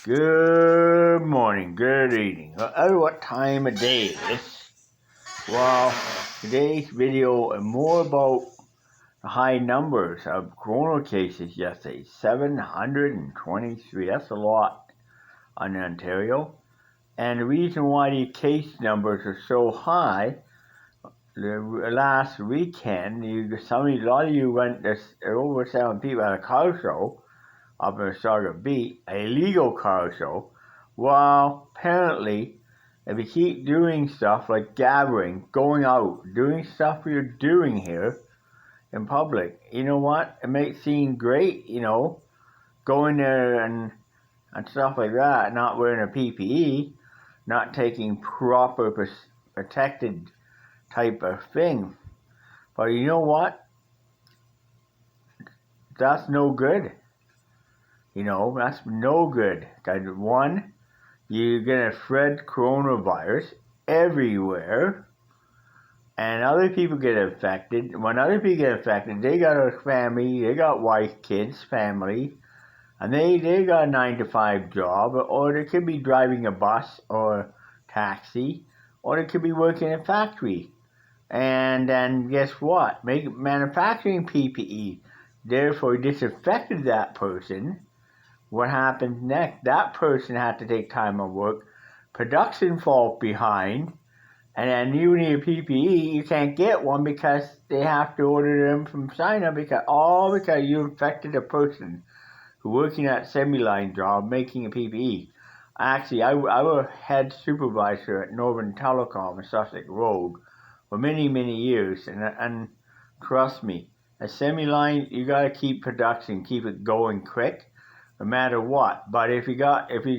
Good morning, good evening, what time of day it is. Well, today's video is more about the high numbers of corona cases yesterday. 723, that's a lot in Ontario. And the reason why the case numbers are so high, the last weekend, a lot of you went to over 7 people at a car show up in Sauga Beach, a legal car show. Well, apparently, if you keep doing stuff like gathering, going out, doing stuff you're doing here in public, you know what? It may seem great, going there and stuff like that, not wearing a PPE, not taking proper protected type of thing. But you know what? That's no good. That's no good. One, you're going to spread coronavirus everywhere, and other people get infected. When other people get infected, they got a family, they got wife, kids, family, and they got a 9-to-5 job, or they could be driving a bus or taxi, or they could be working in a factory. And then guess what? Manufacturing PPE. Therefore, disinfected that person. What happens next? That person had to take time off work. Production falls behind. And then you need a PPE. You can't get one because they have to order them from China because you infected a person who working at semi-line job making a PPE. Actually, I was head supervisor at Northern Telecom in Sussex Road for many, many years. And trust me, a semi-line, you got to keep production, keep it going quick, no matter what. But if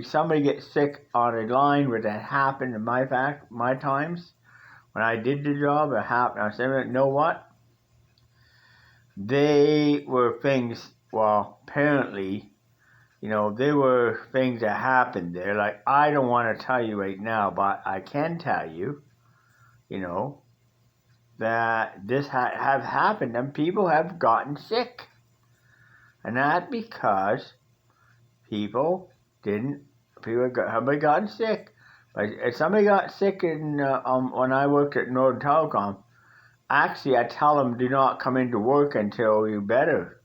somebody gets sick on a line, where that happened in my times when I did the job, it happened. I said, you know what? They were things. Well, apparently, there were things that happened there. Like, I don't want to tell you right now, but I can tell you, that this have happened and people have gotten sick, and that because somebody gotten sick. But if somebody got sick when I worked at Northern Telecom, actually I tell them do not come into work until you're better.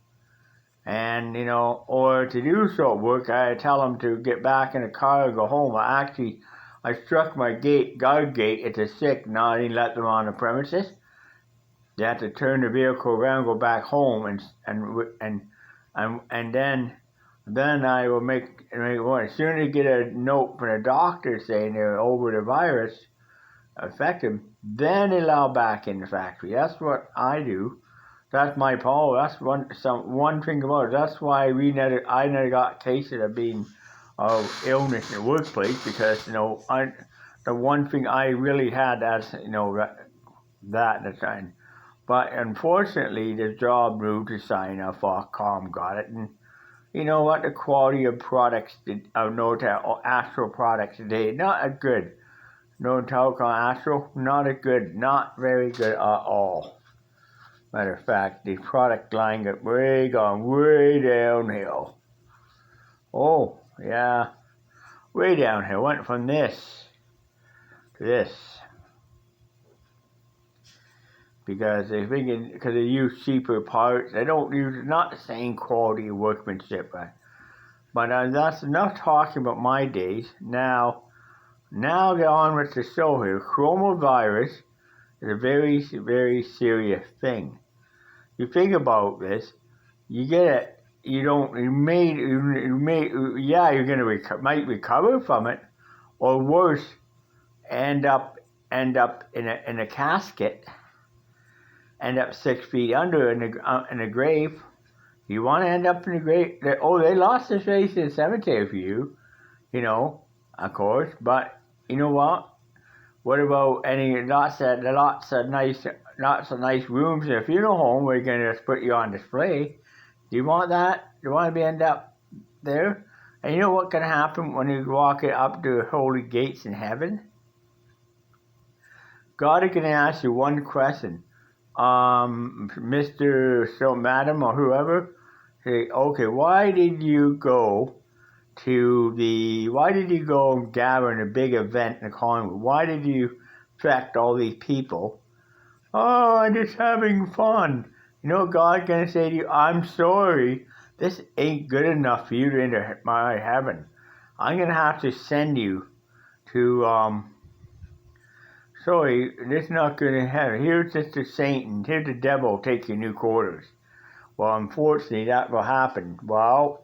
And, or to do short work, I tell them to get back in the car and go home. I struck my guard gate if they're sick. Now I didn't let them on the premises. They have to turn the vehicle around, go back home, and then I will make one. As soon as they get a note from the doctor saying they're over the virus affected, then they allow back in the factory. That's what I do. That's my policy. That's one thing about it. That's why I never got cases of illness in the workplace, because the one thing I really had as that at the time. But unfortunately, the job moved to China. Foxconn got it, and you know what? The quality of products of Nortel Astro products today, not as good. Northern Telecom Astro, not as good, not very good at all. Matter of fact, the product line got gone way downhill. Oh, yeah, way downhill. Went from this to this. Because they use cheaper parts. They don't use not the same quality of workmanship. But that's enough talking about my days. Now get on with the show here. Coronavirus is a very, very serious thing. You think about this, you get it. You're gonna might recover from it, or worse, end up in a casket. End up 6 feet under in a grave. You want to end up in a grave? They lost their face in the cemetery for you, of course. But you know what? What about lots of nice rooms in a funeral home where you're going to just put you on display? Do you want that? Do you want to end up there? And you know what can happen when you walk up to the holy gates in heaven? God is going to ask you one question. Mr. Madam or whoever, say, okay, why did you go why did you go and gather in a big event in Collingwood? Why did you affect all these people? Oh, I'm just having fun. You know what God's going to say to you? I'm sorry. This ain't good enough for you to enter my heaven. I'm going to have to send you to, sorry, this is not going to happen. Here's just a saint and here's the devil take your new quarters. Well, unfortunately, that will happen. Well,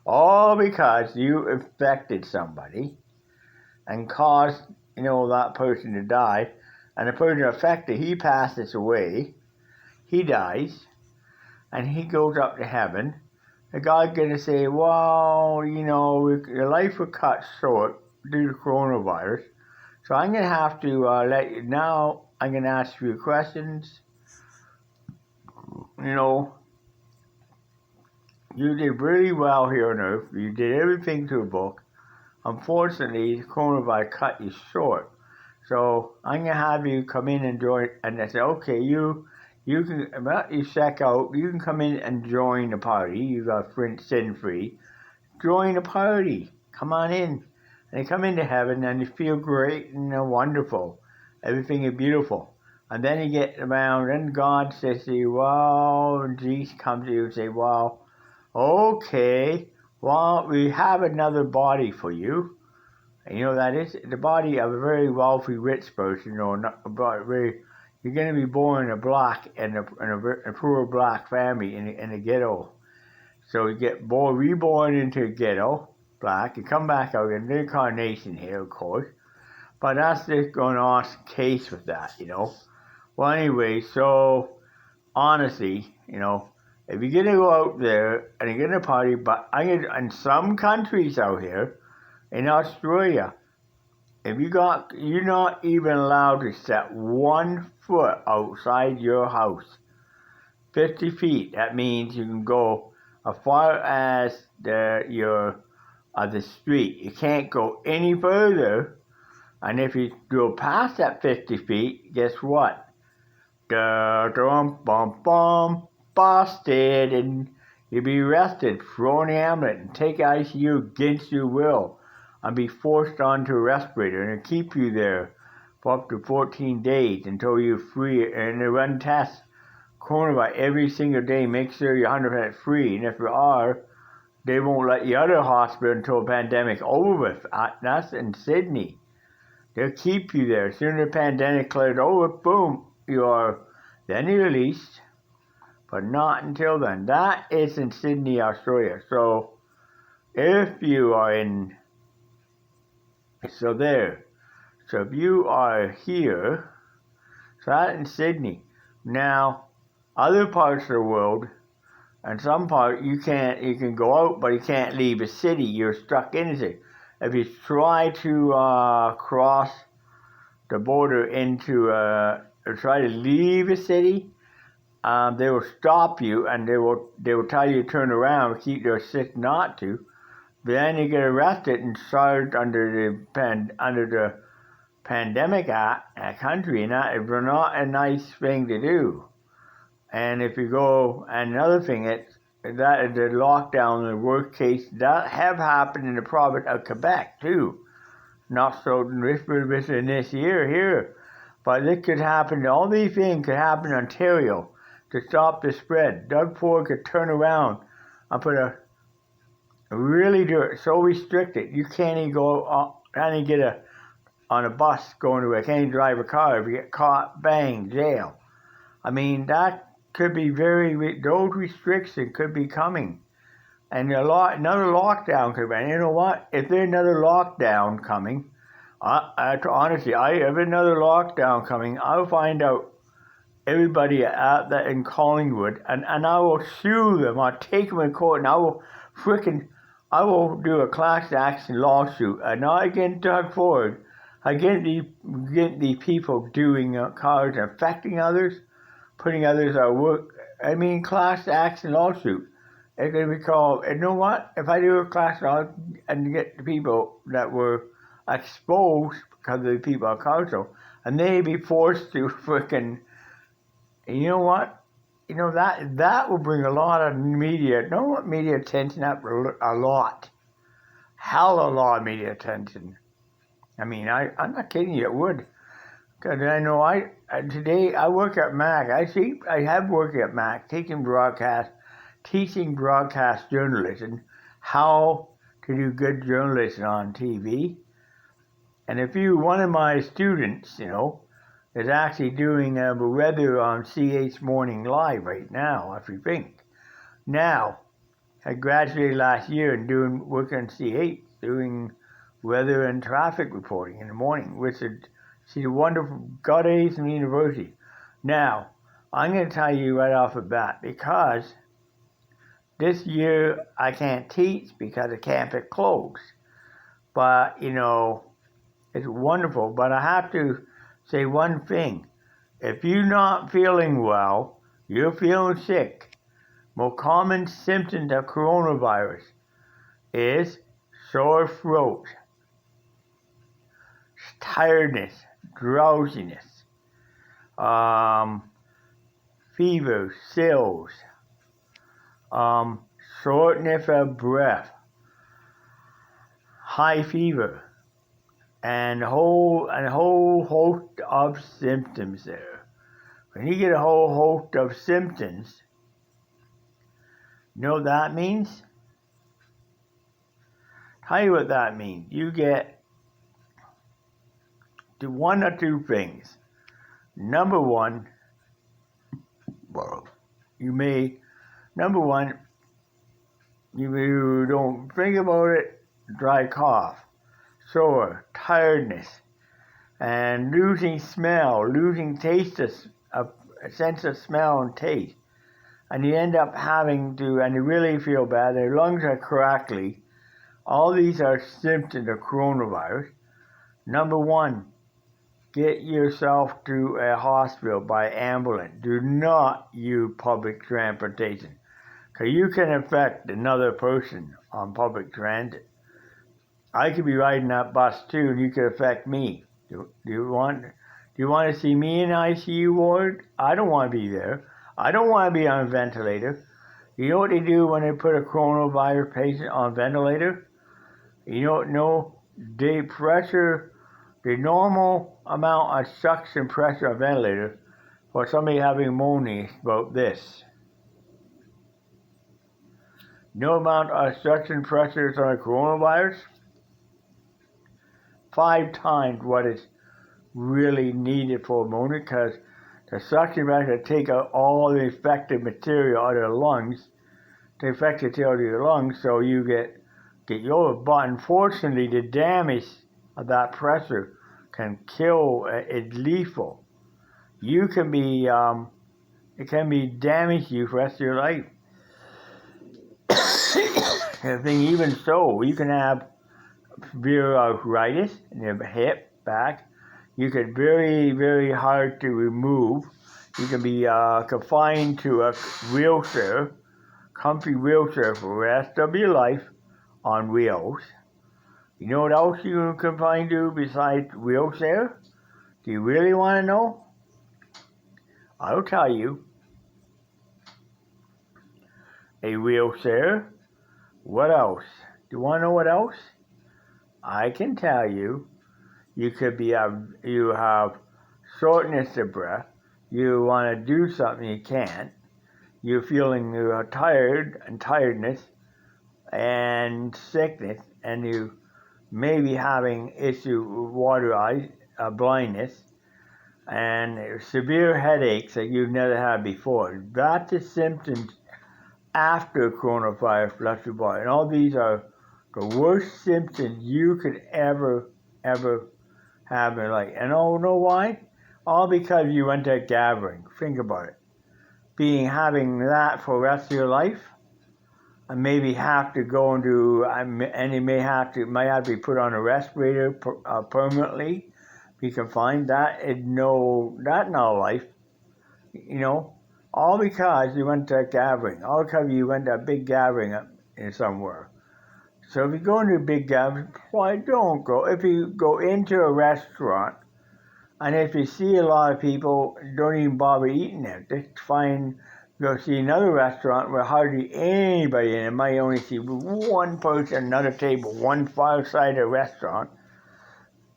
all because you affected somebody and caused, that person to die. And the person affected, he passes away. He dies. And he goes up to heaven. And God's going to say, well, your life was cut short due to coronavirus. So I'm going to have to let you now. I'm going to ask you questions. You did really well here on Earth. You did everything to the book. Unfortunately, the coronavirus cut you short. So I'm going to have you come in and join. And I said, okay, you can, you check out, you can come in and join the party. You got sin free. Join the party. Come on in. And they come into heaven and you feel great and wonderful. Everything is beautiful. And then you get around and God says to you, well, and Jesus comes to you and says, well, okay, well, we have another body for you. And that is the body of a very wealthy, rich person, not very. You're going to be born in a poor black family in a ghetto. So you get reborn into a ghetto, black. You come back out in the incarnation here, of course. But that's just going on case with that, Well, anyway, so honestly, if you're going to go out there and you're going to party, but in some countries out here, in Australia, you're not even allowed to set 1 foot outside your house. 50 feet. That means you can go as far as the street. You can't go any further. And if you go past that 50 feet, guess what? Busted, and you'll be arrested, thrown in the ambulance, and take ICU against your will, and be forced onto a respirator, and keep you there for up to 14 days until you're free. And they run tests, coronavirus, every single day. Make sure you're 100% free, and if you are, they won't let you out of the hospital until the pandemic's over with. That's in Sydney. They'll keep you there. As soon as the pandemic clears over, boom, then you're released. But not until then. That is in Sydney, Australia. So if you are there. So if you are here, so that's in Sydney. Now, other parts of the world, and some parts you can go out, but you can't leave a city. You're stuck in a city. If you try to cross the border or try to leave a city, they will stop you and they will tell you to turn around, keep your sick not to. But then you get arrested and charged under the Pandemic Act, country, and that is not a nice thing to do. And if you go, and another thing, that is the lockdown, the worst case, that have happened in the province of Quebec too. Not so in this year here, but it could happen. All these things could happen in Ontario to stop the spread. Doug Ford could turn around and really do it so restricted. You can't even go, can't even get on a bus going to can't even drive a car. If you get caught, bang, jail. I mean, that could be those restrictions could be coming. And another lockdown could be. And you know what? If there's another lockdown coming, honestly, if another lockdown coming, I'll find out everybody in Collingwood, and I will sue them. I'll take them in court, and I will do a class action lawsuit, not against Doug Ford, against the people doing cars and affecting others, putting others at work. I mean, class action lawsuit. It's going to be called, you know what? If I do a class action and get the people that were exposed because of the people at council, and they be forced to you know what? That will bring a lot of media attention up a lot. hell of a lot of media attention. I mean, I'm not kidding you, it would. Because I know today I work at Mac. I have worked at Mac, teaching broadcast journalism, how to do good journalism on TV. And if one of my students, is actually doing the weather on CH Morning Live right now, if you think. Now, I graduated last year and working on CH, doing weather and traffic reporting in the morning, which is, she's a wonderful, got A's from the university. Now, I'm going to tell you right off the bat, because this year I can't teach because the campus closed. But, it's wonderful. But I have to say one thing. If you're not feeling well, you're feeling sick, most common symptoms of coronavirus is sore throat, tiredness, drowsiness, fever, chills, shortness of breath, high fever, and a whole host of symptoms there. When you get a whole host of symptoms, you know what that means? Tell you what that means. You get one or two things. Number one, you don't think about it, dry cough, sore, tiredness, and losing smell, losing a sense of smell and taste. And you end up and you really feel bad, their lungs are crackly. All these are symptoms of coronavirus. Number one, get yourself to a hospital by ambulance. Do not use public transportation, because you can affect another person on public transit. I could be riding that bus too, and you could affect me. Do you want to see me in the ICU ward? I don't want to be there. I don't want to be on a ventilator. You know what they do when they put a coronavirus patient on a ventilator? They pressure the normal amount of suction pressure on a ventilator for somebody having pneumonia is about this. No amount of suction pressure is on a coronavirus? 5 times what is really needed for pneumonia, because the suction pressure take out all the infected material out of the lungs, the infected material out of your lungs, so you get your. But unfortunately, the damage of that pressure can kill. It's lethal. You can be, it can be damage you for the rest of your life. Even so, you can have severe arthritis in your hip, back. You can very, very hard to remove. You can be confined to a wheelchair, comfy wheelchair for the rest of your life on wheels. You know what else you're confined to besides wheelchair? Do you really want to know? I'll tell you. A wheelchair. What else? Do you want to know what else? I can tell you. You have shortness of breath. You want to do something, you can't. You're feeling tired and tiredness and sickness, and you may be having issue with water eyes, blindness, and severe headaches that you've never had before. That's the symptoms after coronavirus left your body. And all these are the worst symptoms you could ever have in your life. And oh, know why? All because you went to a gathering. Think about it. Having that for the rest of your life, and maybe have to go into, and you might have to be put on a respirator permanently, be confined. That's not life. All because you went to a gathering. All because you went to a big gathering somewhere. So if you go into a big gathering, why don't go? If you go into a restaurant, and if you see a lot of people, don't even bother eating there. Just find You'll see another restaurant where hardly anybody in it. Might only see one person, another table, one far side of the restaurant,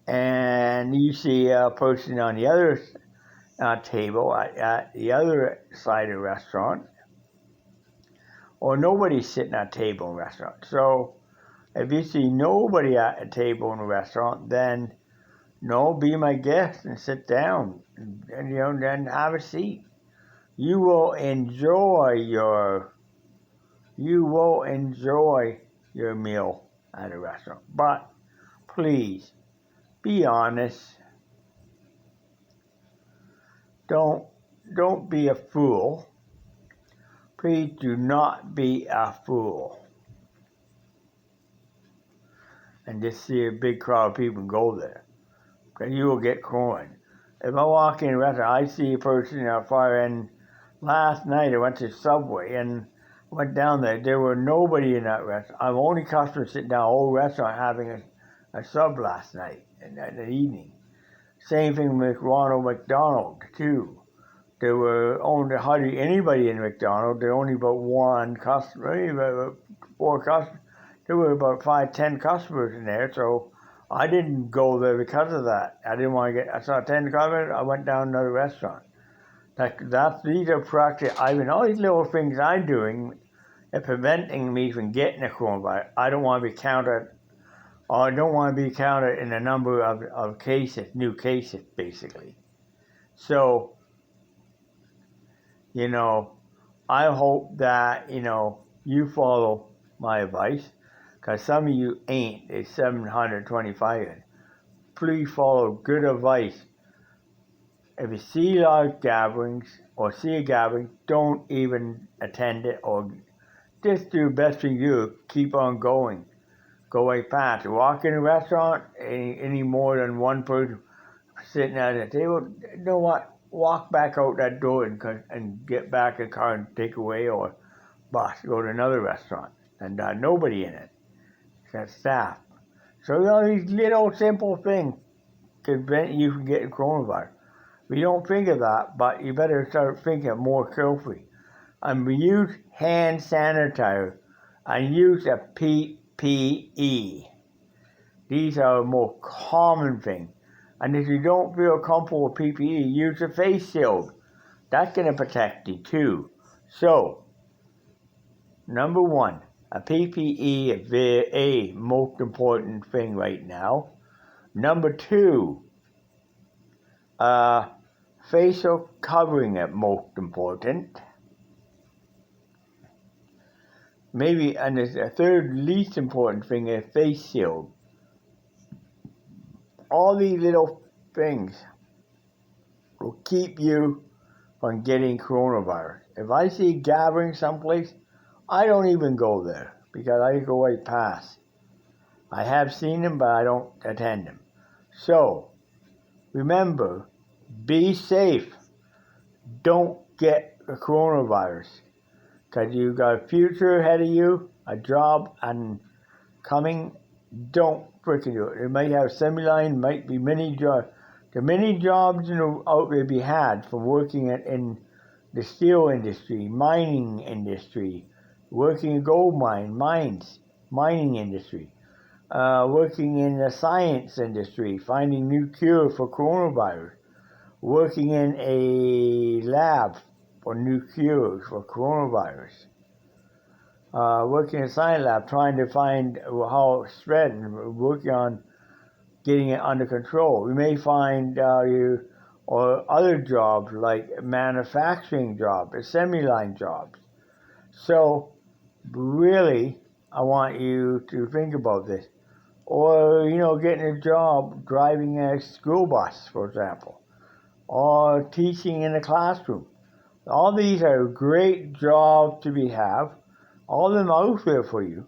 and you see a person on the other table at the other side of the restaurant, or nobody sitting at a table in a restaurant. So if you see nobody at a table in a restaurant, then no, be my guest and sit down, and then have a seat. You will enjoy your meal at a restaurant. But please be honest. Don't be a fool. Please do not be a fool. And just see a big crowd of people go there. Because you will get corn. If I walk in a restaurant, I see a person at far end. Last night I went to Subway and went down there. There were nobody in that restaurant. I'm only customer sitting down, whole restaurant having a sub last night in the evening. Same thing with Ronald McDonald too. There were only hardly anybody in McDonald's. There were only about one customer, about 4 customers. There were about 5-10 customers in there, so I didn't go there because of that. I didn't want to I saw 10 customers, I went down to another restaurant. These are practice. All these little things I'm doing are preventing me from getting a coronavirus. I don't want to be counted, or I don't want to be counted in the number of cases, new cases, basically. So, I hope that, you follow my advice, because some of you ain't. It's 725. Please follow good advice. If you see large gatherings or see a gathering, don't even attend it, or just do the best thing you do. Keep on going. Go right past. Walk in a restaurant, any more than one person sitting at a table, you know what? Walk back out that door and get back in a car and take away, or bus. Go to another restaurant and nobody in it. It's staff. So all these little simple things can prevent you from getting coronavirus. We don't think of that, but you better start thinking more carefully. And use hand sanitizer and use a PPE. These are the most common things. And if you don't feel comfortable with PPE, use a face shield. That's going to protect you too. So, number 1, a PPE is a most important thing right now. Number 2, facial covering is most important. Maybe, and the third least important thing is face shield. All these little things will keep you from getting coronavirus. If I see gathering someplace, I don't even go there because I go right past. I have seen them, but I don't attend them. So, remember, be safe. Don't get the coronavirus, because you've got a future ahead of you, a job and coming. Don't freaking do it. It might have semi-line, might be many jobs. There are many jobs out there to be had from working in the steel industry, mining industry, working in gold mines, mining industry, working in the science industry, finding new cure for coronavirus, working in a lab for new cures for coronavirus. Working in a science lab, trying to find how it's spread, and working on getting it under control. We may find or other jobs like manufacturing jobs, assembly line jobs. So, really, I want you to think about this. Or, getting a job driving a school bus, for example, or teaching in a classroom. All these are great jobs to have. All of them out there for you.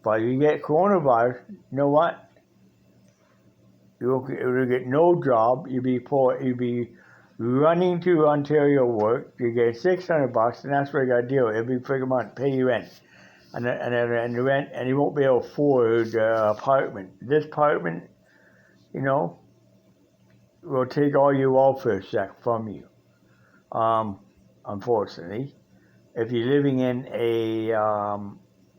But if you get coronavirus, you know what? You'll get no job. You'll be running to Ontario work. You get $600, and that's what you got to deal with every freaking month. Pay your rent, and the rent, and you won't be able to afford the apartment. This apartment, will take all your welfare check from you. Unfortunately. if you're living in a,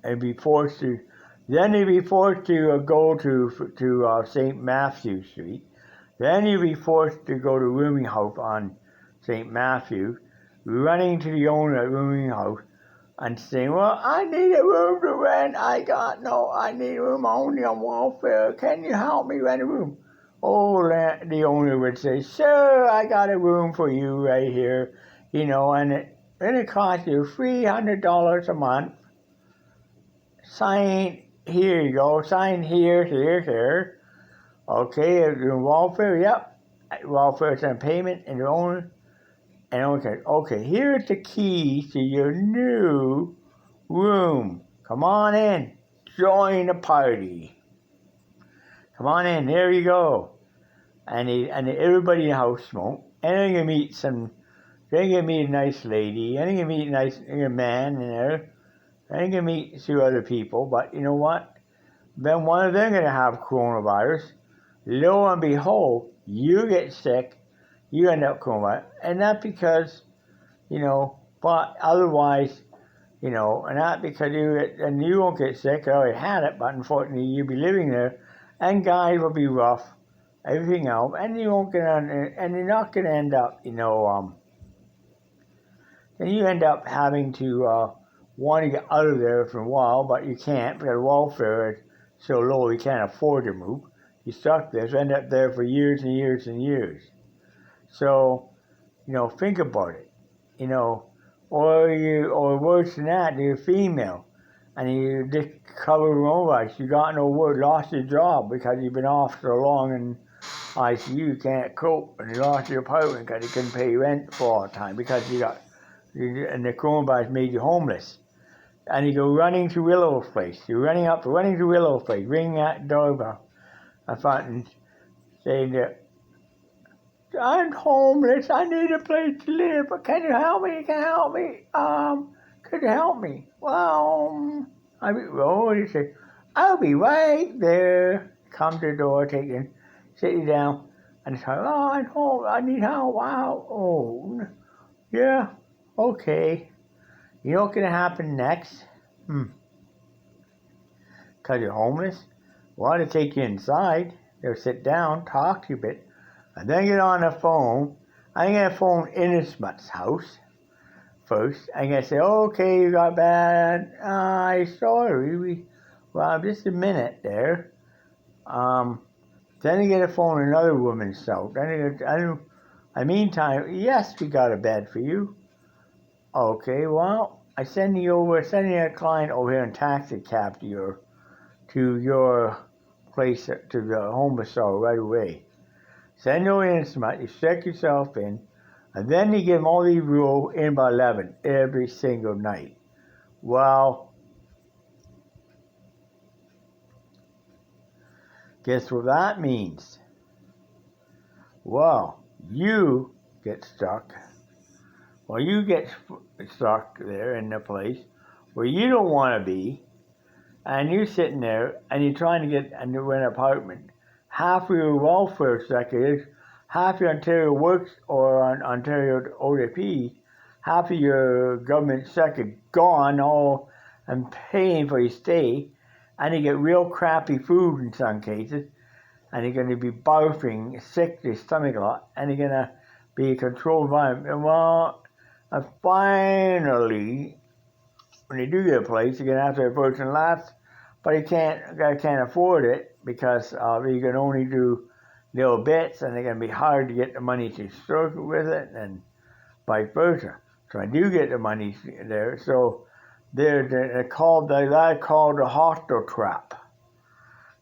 and be forced to, then you'd be forced to go to St. Matthew Street. Then you'd be forced to go to rooming house on St. Matthew, running to the owner of the rooming house and saying, well, I need a room to rent. I need a room only on welfare. Can you help me rent a room? Oh, the owner would say, sure, I got a room for you right here, and it costs you $300 a month. Sign, here you go, sign here. Okay, your welfare, yep. Welfare's on payment, and the owner, and okay, here's the keys to your new room. Come on in, join the party. Come on in, there you go. And everybody in the house smoke. And then you meet a nice lady, and you meet a man in there, and you meet two other people. But you know what? Then one of them gonna have coronavirus. Lo and behold, you get sick, you end up coronavirus, and not because, but otherwise, and not because you won't get sick. I already had it, but unfortunately, you'll be living there, and guys will be rough, everything else, and you won't get on, and you're not gonna end up, then you end up having to want to get out of there for a while, but you can't because welfare is so low you can't afford to move. You stuck there, so end up there for years and years and years. So, think about it, or worse than that, you're female, and you just cover coronavirus. You got no work, lost your job because you've been off so long in ICU, you can't cope, and you lost your apartment because you couldn't pay rent for all the time because and the coronavirus made you homeless. And you go running to Willow's place. You're running to Willow's place, ringing that doorbell. And saying that, I'm homeless, I need a place to live, but can you help me? Could you help me? Well, you say, I'll be right there. Come to the door, sit you down, and say, I'm home, I need help, wow, oh, yeah, okay. You know what's going to happen next? Because you're homeless? Want to take you inside, they'll sit down, talk to you a bit, and then get on the phone. I'm going to phone Innismut's house first. I'm going to say, okay, you got bad. Sorry. Well, just a minute there. Then I'm going to phone another woman's house. Meantime, yes, we got a bed for you. Okay, well, I sending a client over here in taxi cab to your place, to the homeless shelter right away. Send no Innismut, you check yourself in, and then you give them all these rules in by 11 every single night. Well, guess what that means? Well, you get stuck. Well, you get stuck there in the place where you don't want to be, and you're sitting there, and you're trying to get a new apartment. Half of your welfare sector, half your Ontario Works or Ontario ODP, half of your government sector gone, all and paying for your stay, and you get real crappy food in some cases, and you're going to be barfing, sick to your stomach a lot, and you're going to be a controlled environment. Well, and finally, when you do get a place, you're going to have to have a person last, but you can't afford it because you can only do little bits, and they're going to be hard to get the money to struggle with it, and vice versa. So I do get the money there. So they're called the hostel trap.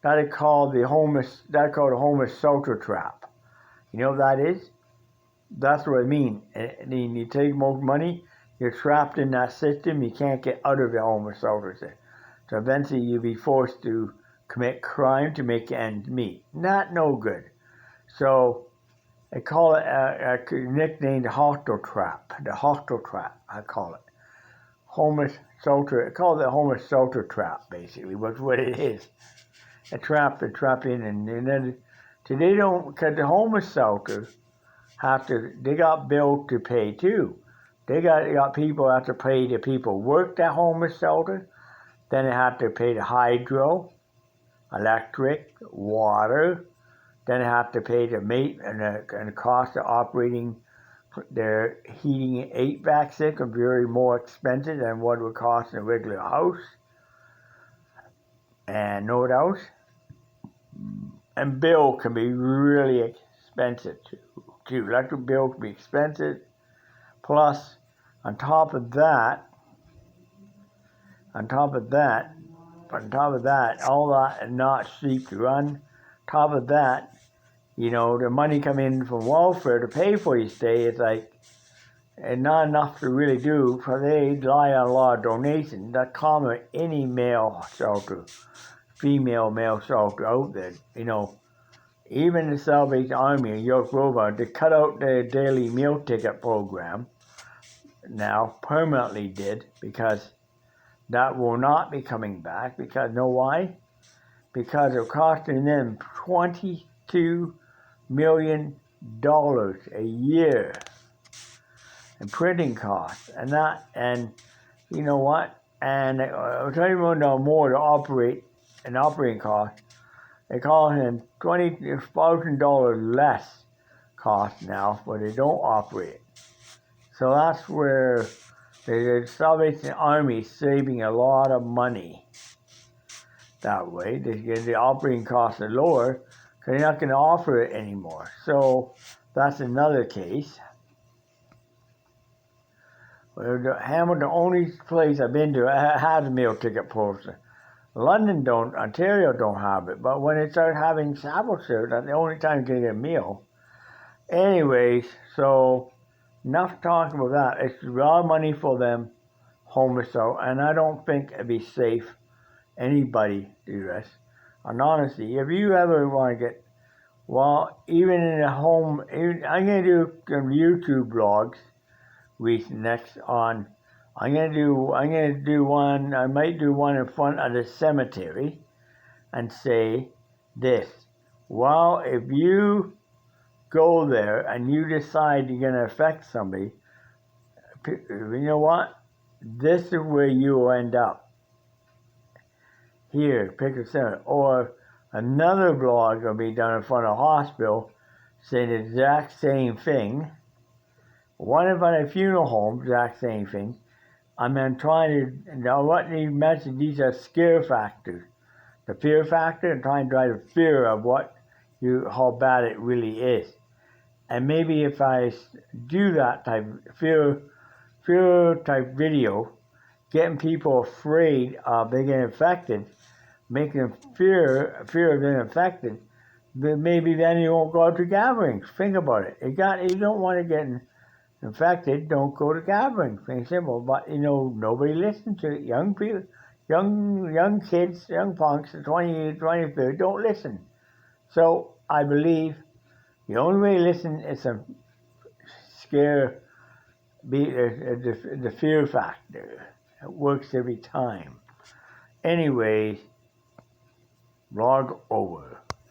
That is called the homeless shelter trap. You know what that is? That's what I mean. And you take most money, you're trapped in that system. You can't get out of the homeless shelter. So eventually you'll be forced to commit crime to make ends meet. No good. So I call it a nickname the hostel trap. The hostel trap, I call it. Homeless shelter. I call it the homeless shelter trap, basically. That's what it is. A trap in, and then they don't, because the homeless shelters they got bills to pay too. They got people have to pay the people who work at homeless shelter. Then they have to pay the hydro, electric, water. Then they have to pay the mate and the cost of operating their heating and HVAC system, very more expensive than what it would cost in a regular house. And know what else? And bill can be really expensive too. Electric bill can be expensive. Plus, on top of that, all that is not cheap to run. On top of that, the money coming in from welfare to pay for your stay is and not enough to really do, because they rely on a lot of donations. That's common with any male shelter, female male shelter out there. Even the Salvation Army in York Road, they cut out their daily meal ticket program now, permanently did, because that will not be coming back. Because, know why? Because it's costing them $22 million a year in printing costs. And you know what? And I'll tell you more to operate an operating cost. They call him $20,000 less cost now, but they don't operate. So that's where the Salvation Army is saving a lot of money that way. The operating costs are lower because they're not going to offer it anymore. So that's another case. Hamilton, the only place I've been to has a meal ticket program. London don't, Ontario don't have it, but when they start having travel service, that's the only time you can get a meal. Anyways, so enough talking about that. It's a lot of money for them, homeless out, and I don't think it'd be safe anybody do this. And honestly, if you ever want to get, even in a home, I'm going to do some YouTube vlogs next on. I might do one in front of the cemetery and say this. Well, if you go there and you decide you're going to affect somebody, you know what? This is where you will end up. Here, pick a cemetery. Or another vlog will be done in front of a hospital saying the exact same thing. One in front of a funeral home, exact same thing. I'm trying to, what these messages, these are scare factors. The fear factor, and trying to drive the fear of how bad it really is. And maybe if I do that type fear type video, getting people afraid of they get infected, making them fear of being infected, then maybe then you won't go out to gatherings. Think about it. You don't want to get infected, don't go to gatherings. Plain simple. But nobody listens to it. Young people, young kids, young punks, 20, 23, don't listen. So I believe the only way to listen is to scare, the fear factor. It works every time. Anyways, vlog over.